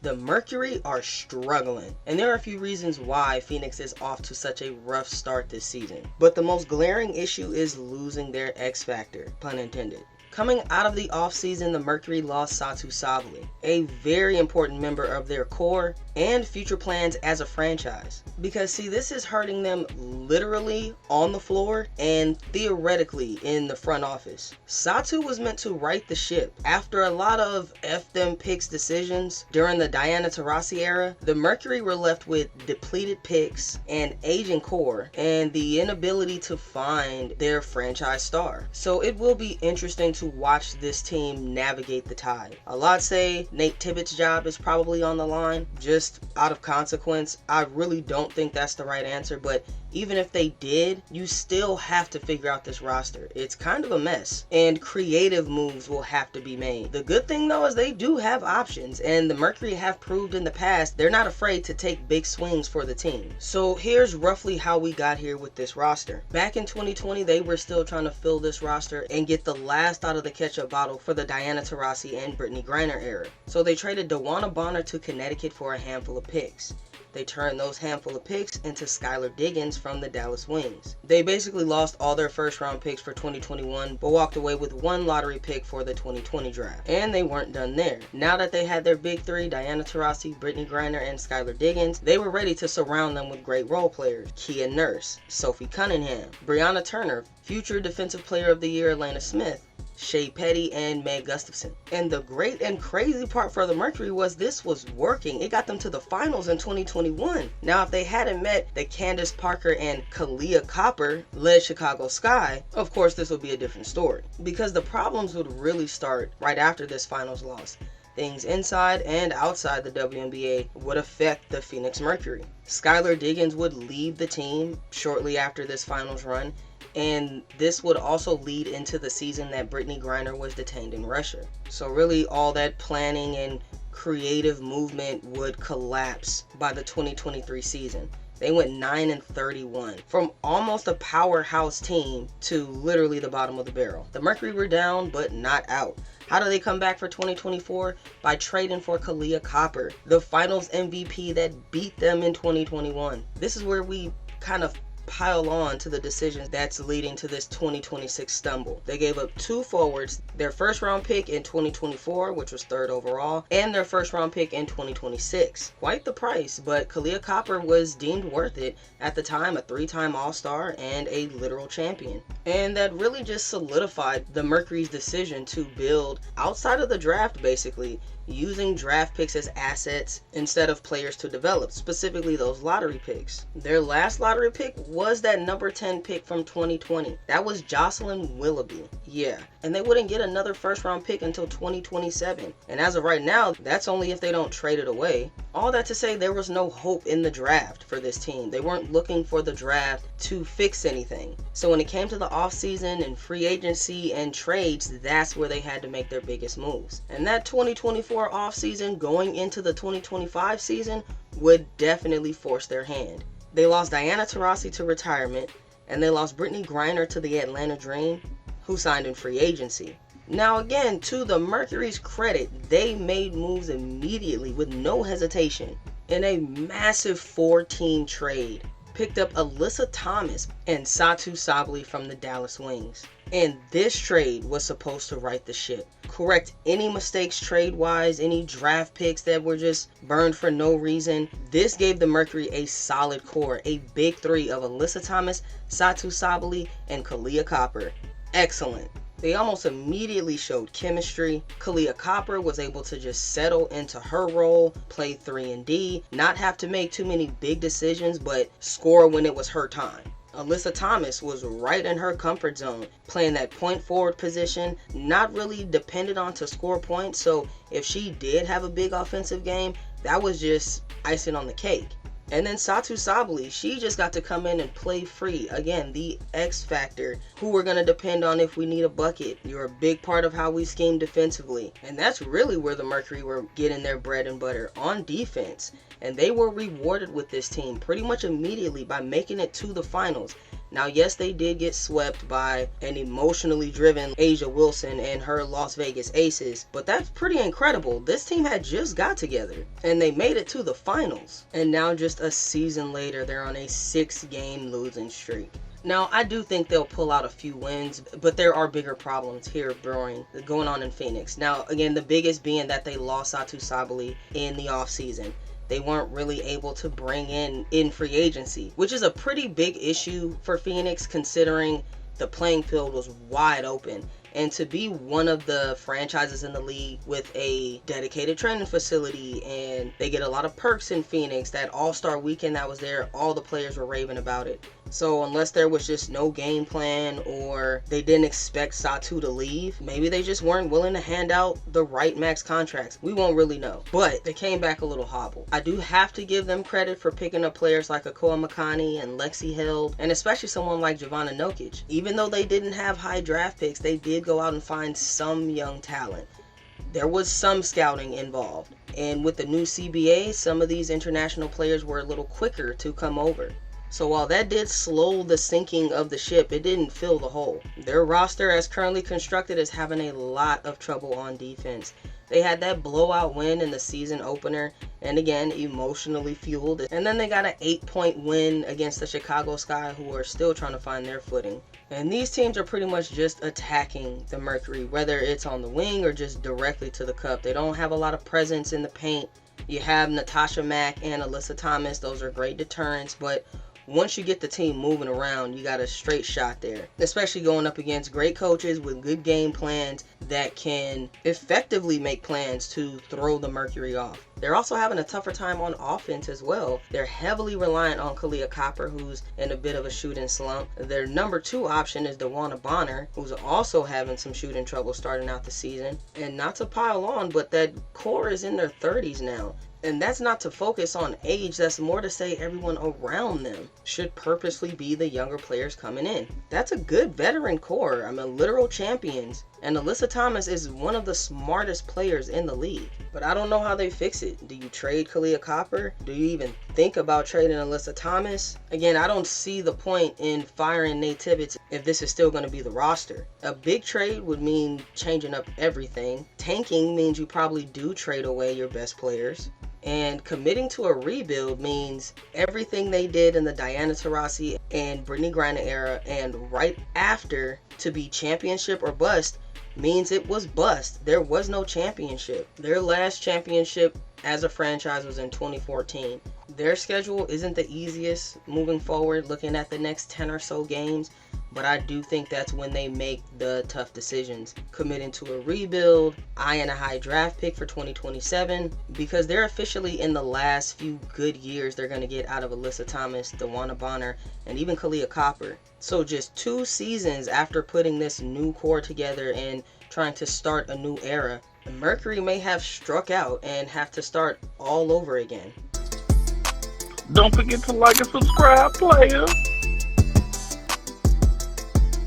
The Mercury are struggling, and there are a few reasons why Phoenix is off to such a rough start this season. But the most glaring issue is losing their X factor, pun intended. Coming out of the offseason, the Mercury lost Satu Sabally, a very important member of their core and future plans as a franchise. Because see, this is hurting them literally on the floor and theoretically in the front office. Satu was meant to right the ship. After a lot of F them picks decisions during the DeWanna Taurasi era, the Mercury were left with depleted picks, and aging core, and the inability to find their franchise star. So it will be interesting to watch this team navigate the tide. A lot say Nate Tibbetts' job is probably on the line, just out of consequence. I really don't think that's the right answer, but even if they did, you still have to figure out this roster. It's kind of a mess, and creative moves will have to be made. The good thing though is they do have options, and the Mercury have proved in the past they're not afraid to take big swings for the team. So here's roughly how we got here with this roster. Back in 2020, they were still trying to fill this roster and get the last out of the ketchup bottle for the DeWanna Taurasi and Brittany Griner era. So they traded DeWanna Bonner to Connecticut for a handful of picks. They turned those handful of picks into Skylar Diggins from the Dallas Wings. They basically lost all their first round picks for 2021, but walked away with one lottery pick for the 2020 draft. And they weren't done there. Now that they had their big three, DeWanna Taurasi, Brittany Griner, and Skylar Diggins, they were ready to surround them with great role players. Kia Nurse, Sophie Cunningham, Brianna Turner, future Defensive Player of the Year Elena Smith, Shea Petty, and Meg Gustafson. And the great and crazy part for the Mercury was this was working. It got them to the finals in 2021. Now, if they hadn't met the Candace Parker and Kalia Copper led Chicago Sky, of course this would be a different story. Because the problems would really start right after this finals loss. Things inside and outside the WNBA would affect the Phoenix Mercury. Skylar Diggins would leave the team shortly after this finals run, and this would also lead into the season that Brittany Griner was detained in Russia. So really all that planning and creative movement would collapse by the 2023 season. They went 9-31, from almost a powerhouse team to literally the bottom of the barrel. The Mercury were down, but not out. How do they come back for 2024? By trading for Kalia Copper, the finals MVP that beat them in 2021. This is where we kind of pile on to the decisions that's leading to this 2026 stumble. They gave up two forwards, their first round pick in 2024, which was 3rd overall, and their first round pick in 2026. Quite the price, but Kalia Copper was deemed worth it at the time, a 3-time All-Star and a literal champion. And that really just solidified the Mercury's decision to build outside of the draft, basically, using draft picks as assets instead of players to develop, specifically those lottery picks. Their last lottery pick was that number 10 pick from 2020. That was Jocelyn Willoughby. Yeah, and they wouldn't get another first round pick until 2027. And as of right now, that's only if they don't trade it away. All that to say, there was no hope in the draft for this team. They weren't looking for the draft to fix anything. So when it came to the offseason and free agency and trades, that's where they had to make their biggest moves. And that 2024 offseason going into the 2025 season would definitely force their hand. They lost DeWanna Taurasi to retirement, and they lost Brittany Griner to the Atlanta Dream, who signed in free agency. Now again, to the Mercury's credit, they made moves immediately with no hesitation. In a massive 4-team trade, picked up Alyssa Thomas and Satu Sabally from the Dallas Wings. And this trade was supposed to right the ship. Correct any mistakes trade-wise, any draft picks that were just burned for no reason. This gave the Mercury a solid core, a big three of Alyssa Thomas, Satu Sabally, and Kalia Copper. Excellent. They almost immediately showed chemistry. Kalia Copper was able to just settle into her role, play 3 and D, not have to make too many big decisions, but score when it was her time. Alyssa Thomas was right in her comfort zone, playing that point forward position, not really dependent on to score points, so if she did have a big offensive game, that was just icing on the cake. And then Satu Sabally, she just got to come in and play free. Again, the X factor, who we're going to depend on if we need a bucket. You're a big part of how we scheme defensively. And that's really where the Mercury were getting their bread and butter, on defense. And they were rewarded with this team pretty much immediately by making it to the finals. Now, yes, they did get swept by an emotionally driven A'ja Wilson and her Las Vegas Aces, but that's pretty incredible. This team had just got together and they made it to the finals. And now just a season later, they're on a 6-game losing streak. Now, I do think they'll pull out a few wins, but there are bigger problems here going on in Phoenix. Now, again, the biggest being that they lost Satou Sabally in the offseason. They weren't really able to bring in free agency, which is a pretty big issue for Phoenix considering the playing field was wide open. And to be one of the franchises in the league with a dedicated training facility, and they get a lot of perks in Phoenix, that All-Star weekend that was there, all the players were raving about it. So unless there was just no game plan or they didn't expect Satou to leave, maybe they just weren't willing to hand out the right max contracts. We won't really know. But they came back a little hobbled. I do have to give them credit for picking up players like Akoa Makani and Lexi Held, and especially someone like DeWanna Bonner. Even though they didn't have high draft picks, they did go out and find some young talent. There was some scouting involved. And with the new CBA, some of these international players were a little quicker to come over. So while that did slow the sinking of the ship, it didn't fill the hole. Their roster as currently constructed is having a lot of trouble on defense. They had that blowout win in the season opener, and again, emotionally fueled. And then they got an 8-point win against the Chicago Sky, who are still trying to find their footing. And these teams are pretty much just attacking the Mercury, whether it's on the wing or just directly to the cup. They don't have a lot of presence in the paint. You have Natasha Mack and Alyssa Thomas. Those are great deterrents, but once you get the team moving around, you got a straight shot there, especially going up against great coaches with good game plans that can effectively make plans to throw the Mercury off. They're also having a tougher time on offense as well. They're heavily reliant on Kahleah Copper, who's in a bit of a shooting slump. Their number 2 option is DeWanna Bonner, who's also having some shooting trouble starting out the season. And not to pile on, but that core is in their 30s now. And that's not to focus on age, that's more to say everyone around them should purposely be the younger players coming in. That's a good veteran core. I mean, literal champions. And Alyssa Thomas is one of the smartest players in the league. But I don't know how they fix it. Do you trade Kahleah Copper? Do you even think about trading Alyssa Thomas? Again, I don't see the point in firing Nate Tibbetts if this is still going to be the roster. A big trade would mean changing up everything. Tanking means you probably do trade away your best players. And committing to a rebuild means everything they did in the Diana Taurasi and Brittany Griner era and right after to be championship or bust means it was bust. There was no championship. Their last championship as a franchise was in 2014. Their schedule isn't the easiest moving forward, looking at the next 10 or so games, but I do think that's when they make the tough decisions, committing to a rebuild, eyeing a high draft pick for 2027, because they're officially in the last few good years they're going to get out of Alyssa Thomas, DeWanna Bonner, and even Kahleah Copper. So just 2 seasons after putting this new core together and trying to start a new era, the Mercury may have struck out and have to start all over again. Don't forget to like and subscribe, players.